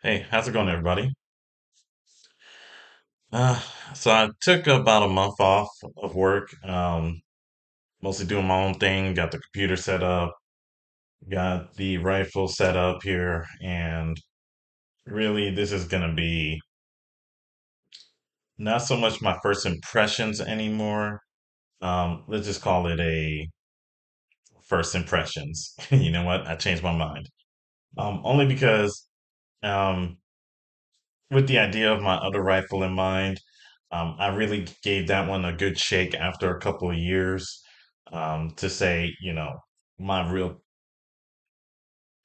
Hey, how's it going, everybody? Uh, so I took about a month off of work, mostly doing my own thing, got the computer set up, got the rifle set up here, and really this is gonna be not so much my first impressions anymore. Let's just call it a first impressions. You know what? I changed my mind. Only because um, with the idea of my other rifle in mind, I really gave that one a good shake after a couple of years to say, my real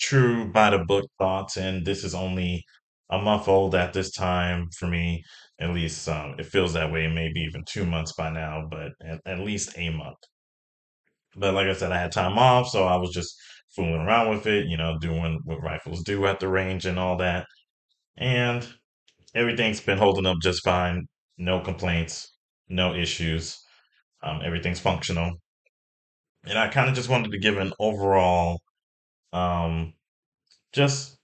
true by the book thoughts. And this is only a month old at this time for me. At least it feels that way, maybe even 2 months by now, but at least a month. But like I said, I had time off, so I was just fooling around with it, doing what rifles do at the range and all that. And everything's been holding up just fine. No complaints, no issues. Everything's functional. And I kind of just wanted to give an overall, um, just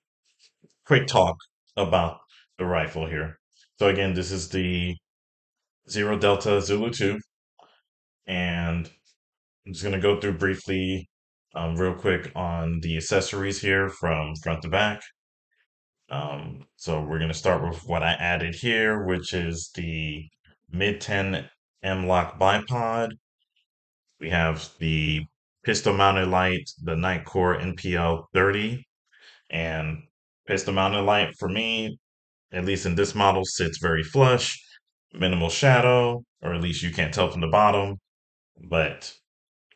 quick talk about the rifle here. So again, this is the ZroDelta Zulu 2, and I'm just gonna go through briefly, real quick on the accessories here from front to back. So we're gonna start with what I added here, which is the mid 10 M lock bipod. We have the pistol mounted light, the Nightcore NPL 30, and pistol mounted light for me, at least in this model, sits very flush, minimal shadow, or at least you can't tell from the bottom, but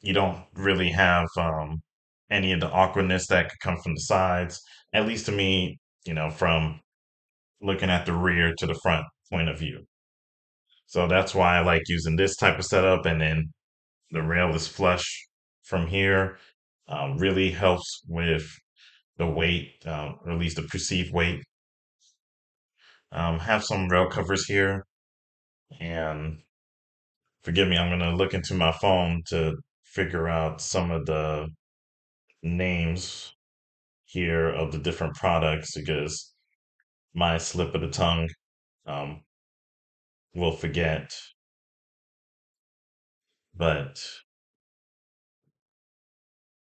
you don't really have any of the awkwardness that could come from the sides, at least to me, from looking at the rear to the front point of view. So that's why I like using this type of setup, and then the rail is flush from here. Really helps with the weight, or at least the perceived weight. Have some rail covers here, and forgive me, I'm gonna look into my phone to figure out some of the names here of the different products because my slip of the tongue um, will forget. But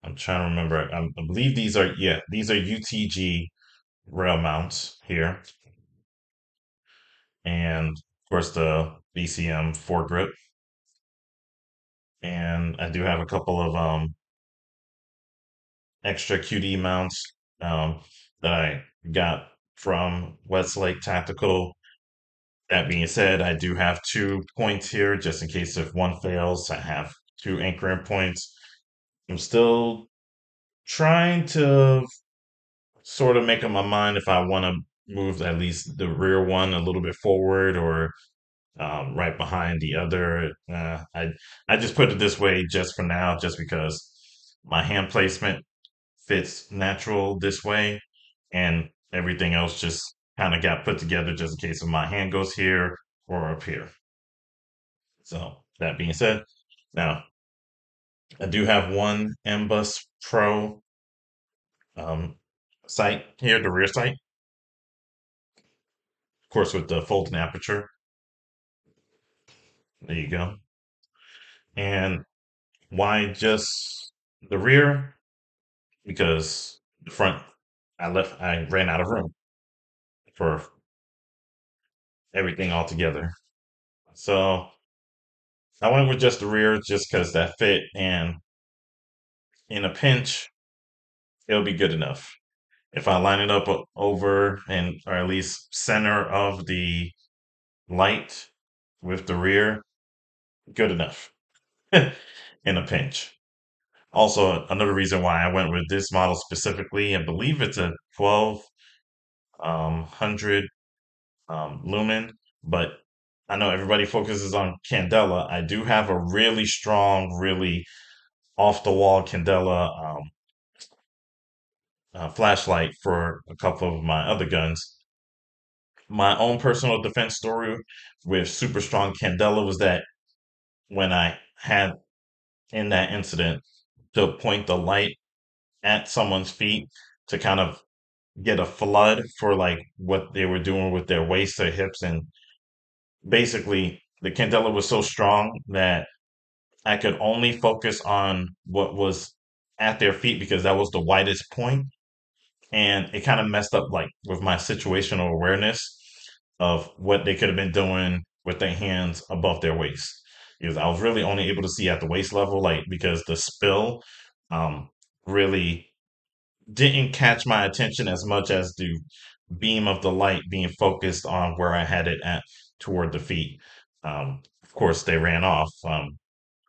I'm trying to remember. I believe these are UTG rail mounts here, and of course the BCM foregrip. And I do have a couple of extra QD mounts um, that I got from Westlake Tactical. That being said, I do have 2 points here just in case if one fails. I have two anchoring points. I'm still trying to sort of make up my mind if I want to move at least the rear one a little bit forward or right behind the other. I just put it this way just for now, just because my hand placement fits natural this way, and everything else just kind of got put together just in case if my hand goes here or up here. So that being said, now I do have one MBus Pro um, sight here, the rear sight, of course, with the folding aperture. There you go. And why just the rear? Because the front, I ran out of room for everything all together. So I went with just the rear just because that fit, and in a pinch, it'll be good enough. If I line it up over and or at least center of the light with the rear, good enough in a pinch. Also, another reason why I went with this model specifically, I believe it's a 1200 lumen, but I know everybody focuses on Candela. I do have a really strong, really off the wall Candela flashlight for a couple of my other guns. My own personal defense story with super strong Candela was that when I had in that incident to point the light at someone's feet to kind of get a flood for like what they were doing with their waist to hips, and basically the candela was so strong that I could only focus on what was at their feet because that was the widest point, and it kind of messed up like with my situational awareness of what they could have been doing with their hands above their waist, because I was really only able to see at the waist level, like because the spill um really didn't catch my attention as much as the beam of the light being focused on where I had it at toward the feet. Of course, they ran off,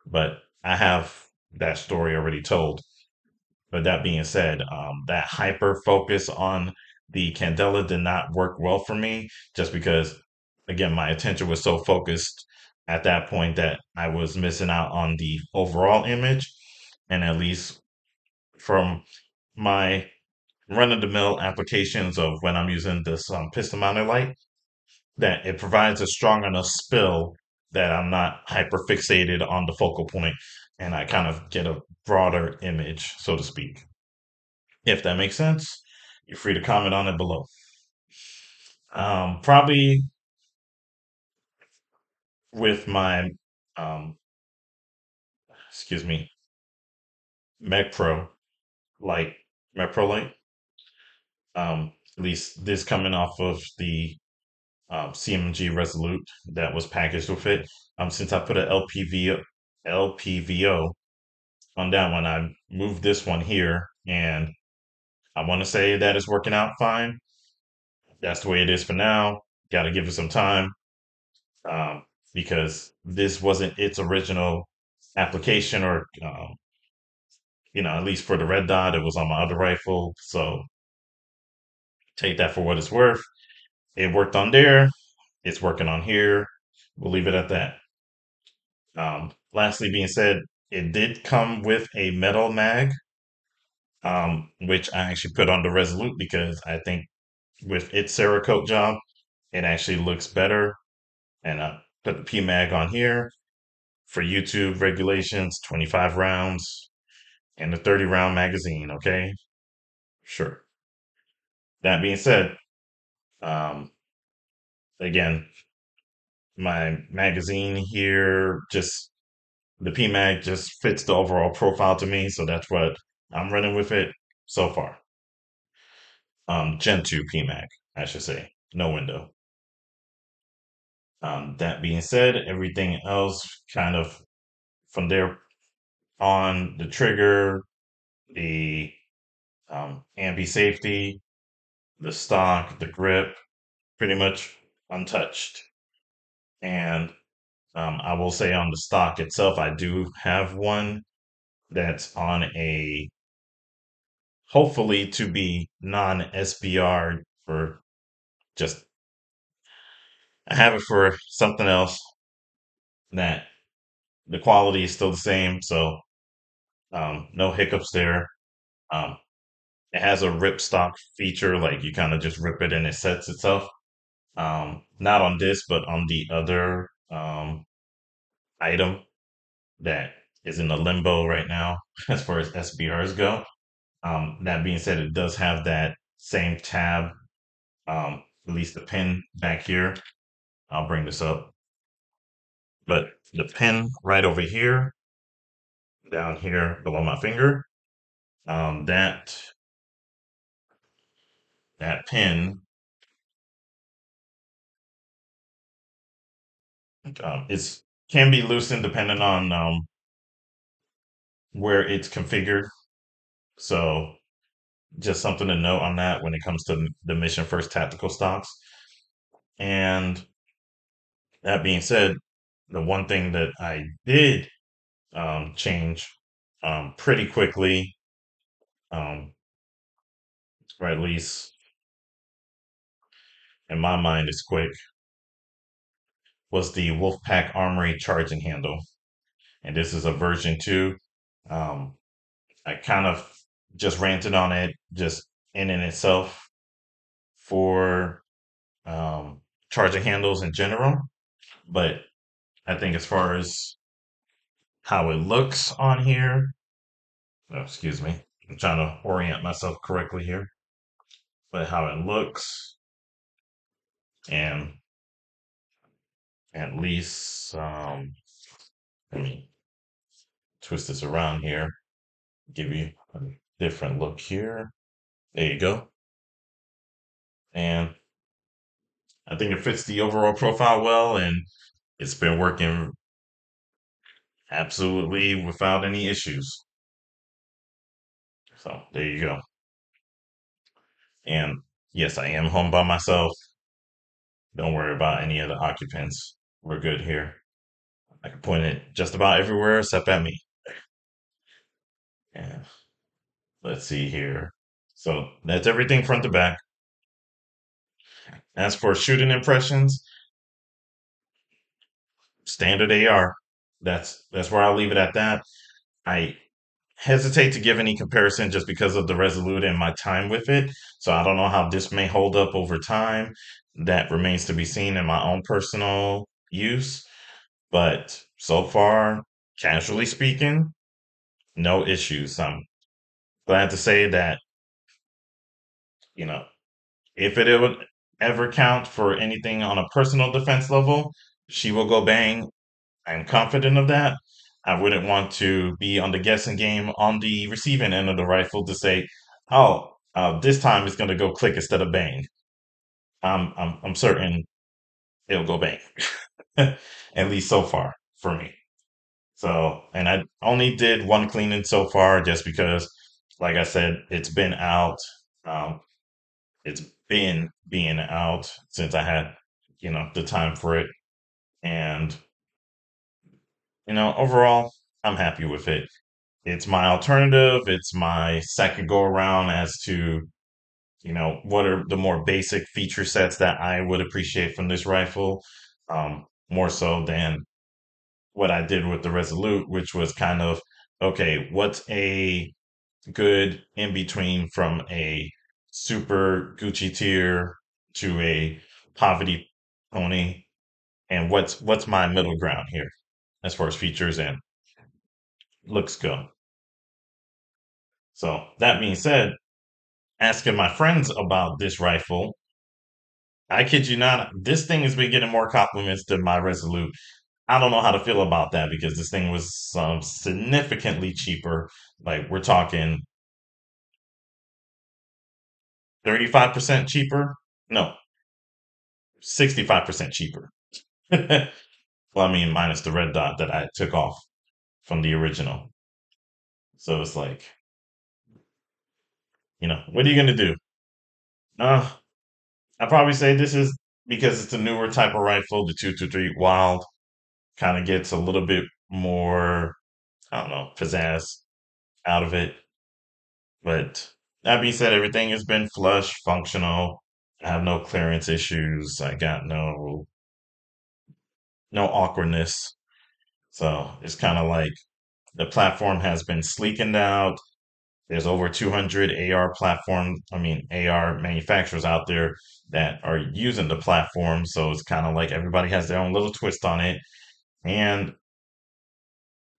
but I have that story already told. But that being said, that hyper focus on the candela did not work well for me, just because, again, my attention was so focused at that point that I was missing out on the overall image. And at least from my run of the mill applications of when I'm using this piston mounted light, that it provides a strong enough spill that I'm not hyper fixated on the focal point and I kind of get a broader image, so to speak. If that makes sense, you're free to comment on it below. Probably with my, um, excuse me, Mac Pro, like Mac Pro Light, at least this coming off of the CMG Resolute that was packaged with it. Since I put a LPVO on that one, I moved this one here, and I want to say that it's working out fine. That's the way it is for now. Got to give it some time, um, because this wasn't its original application, or at least for the red dot, it was on my other rifle. So take that for what it's worth. It worked on there. It's working on here. We'll leave it at that. Lastly, being said, it did come with a metal mag, which I actually put on the Resolute because I think with its Cerakote job, it actually looks better. And I put the PMag on here for YouTube regulations, 25 rounds and a 30-round magazine. Okay, sure. That being said, um, again, my magazine here, just the PMag just fits the overall profile to me, so that's what I'm running with it so far. Gen 2 PMag, I should say, no window. That being said, everything else kind of from there on, the trigger, the ambi safety, the stock, the grip, pretty much untouched. And I will say on the stock itself, I do have one that's on a hopefully to be non SBR for just, I have it for something else that the quality is still the same. So no hiccups there. Um, it has a rip stock feature, like you kind of just rip it and it sets itself. Not on this, but on the other item that is in the limbo right now as far as SBRs go. That being said, it does have that same tab, at least the pin back here. I'll bring this up, but the pin right over here, down here below my finger, that pin is can be loosened depending on where it's configured. So just something to note on that when it comes to the Mission First tactical stocks. And that being said, the one thing that I did change pretty quickly, um, or at least in my mind is quick, was the Wolfpack Armory charging handle. And this is a version 2. Um, I kind of just ranted on it just in and itself for charging handles in general. But I think as far as how it looks on here, oh, excuse me, I'm trying to orient myself correctly here. but how it looks, and at least let me twist this around here, give you a different look here. There you go. And I think it fits the overall profile well, and it's been working absolutely without any issues. So there you go. And yes, I am home by myself. Don't worry about any of the occupants. We're good here. I can point it just about everywhere except at me. And let's see here. So that's everything front to back. As for shooting impressions, standard AR. That's where I'll leave it at that. I hesitate to give any comparison just because of the Resolute and my time with it. So I don't know how this may hold up over time. That remains to be seen in my own personal use. But so far, casually speaking, no issues. I'm glad to say that, you know, if it would ever count for anything on a personal defense level, she will go bang. I'm confident of that. I wouldn't want to be on the guessing game on the receiving end of the rifle to say, "Oh, this time it's going to go click instead of bang." I'm certain it'll go bang, at least so far for me. So, and I only did one cleaning so far, just because, like I said, it's been out. Um, it's been being out since I had, the time for it, and overall, I'm happy with it. It's my alternative. It's my second go around as to, what are the more basic feature sets that I would appreciate from this rifle, more so than what I did with the Resolute, which was kind of, okay, what's a good in between from a super Gucci tier to a poverty pony, and what's my middle ground here as far as features and looks go. So that being said, asking my friends about this rifle, I kid you not, this thing has been getting more compliments than my Resolute. I don't know how to feel about that because this thing was significantly cheaper. Like we're talking 35% cheaper. No, 65% cheaper. Well, I mean, minus the red dot that I took off from the original. So it's like, what are you going to do? Uh, I'd probably say this is because it's a newer type of rifle, the 223 Wild kind of gets a little bit more, I don't know, pizzazz out of it. But that being said, everything has been flush, functional. I have no clearance issues. I got no awkwardness. So it's kind of like the platform has been sleekened out. There's over 200 AR manufacturers out there that are using the platform. So it's kind of like everybody has their own little twist on it. And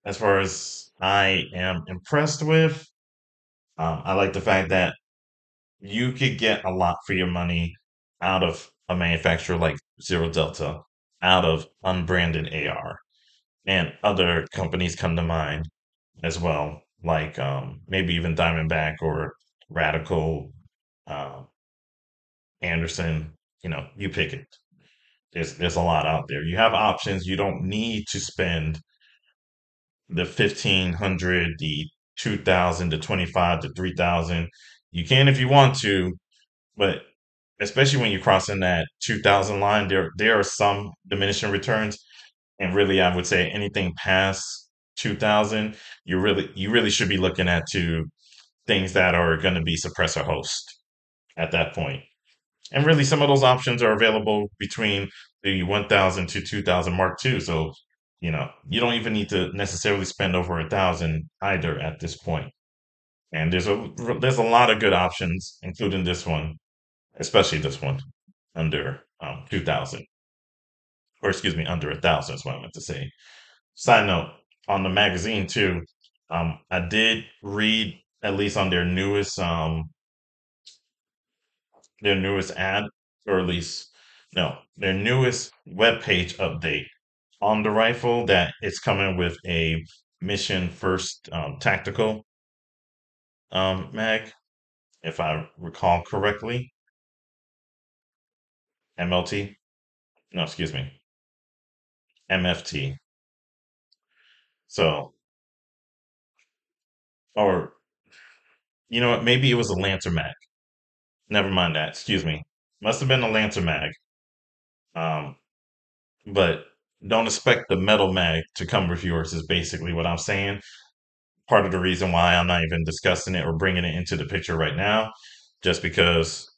as far as I am impressed with, I like the fact that you could get a lot for your money out of a manufacturer like ZroDelta, out of unbranded AR, and other companies come to mind as well, like maybe even Diamondback or Radical, uh, Anderson. You pick it. There's a lot out there. You have options. You don't need to spend the 1,500, the 2,000, the 25, the 3,000. You can if you want to, but especially when you're crossing that 2,000 line, there are some diminishing returns, and really, I would say anything past 2,000, you really should be looking at to things that are going to be suppressor host at that point. And really, some of those options are available between the 1,000 to 2,000 mark too. So, you don't even need to necessarily spend over 1,000 either at this point. And there's a lot of good options, including this one, especially this one under 2,000, or excuse me, under 1,000 is what I meant to say. Side note, on the magazine too, I did read at least on their newest their newest ad, or at least, no, their newest web page update on the rifle that it's coming with a mission first tactical mag, if I recall correctly, MLT. No, excuse me, MFT. So, or you know what? Maybe it was a Lancer mag. Never mind that. Excuse me. Must have been a Lancer mag. Um, but don't expect the metal mag to come with yours. Is basically what I'm saying. Part of the reason why I'm not even discussing it or bringing it into the picture right now, just because,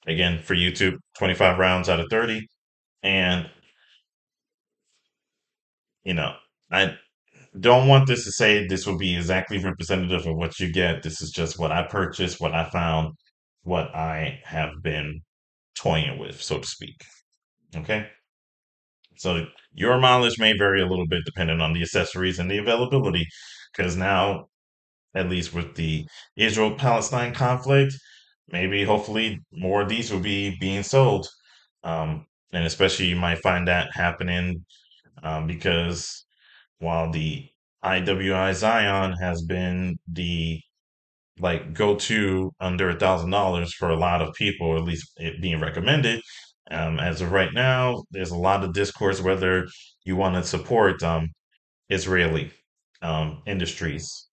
again, for YouTube, 25 rounds out of 30, and you know, I don't want this to say this will be exactly representative of what you get. This is just what I purchased, what I found, what I have been toying with, so to speak. Okay. So your mileage may vary a little bit depending on the accessories and the availability. Because now, at least with the Israel Palestine conflict, maybe hopefully more of these will be being sold. And especially you might find that happening because while the IWI Zion has been the like go to under $1,000 for a lot of people, or at least it being recommended. As of right now, there's a lot of discourse whether you want to support Israeli industries.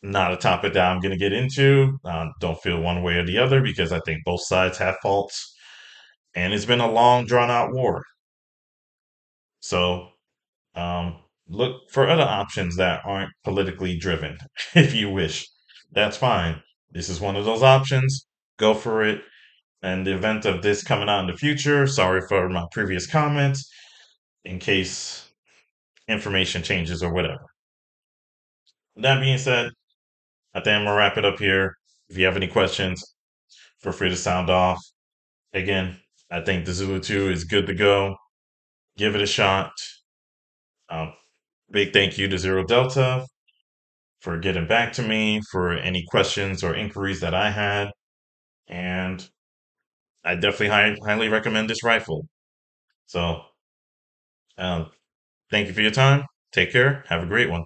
Not a topic that I'm going to get into. Don't feel one way or the other because I think both sides have faults, and it's been a long, drawn out war. So um, look for other options that aren't politically driven, if you wish. That's fine. This is one of those options. Go for it. In the event of this coming out in the future, sorry for my previous comments, in case information changes or whatever. That being said, I think I'm gonna wrap it up here. If you have any questions, feel free to sound off. Again, I think the Zulu 2 is good to go. Give it a shot. Um, big thank you to ZroDelta for getting back to me for any questions or inquiries that I had. And I definitely highly recommend this rifle. So, um, thank you for your time. Take care. Have a great one.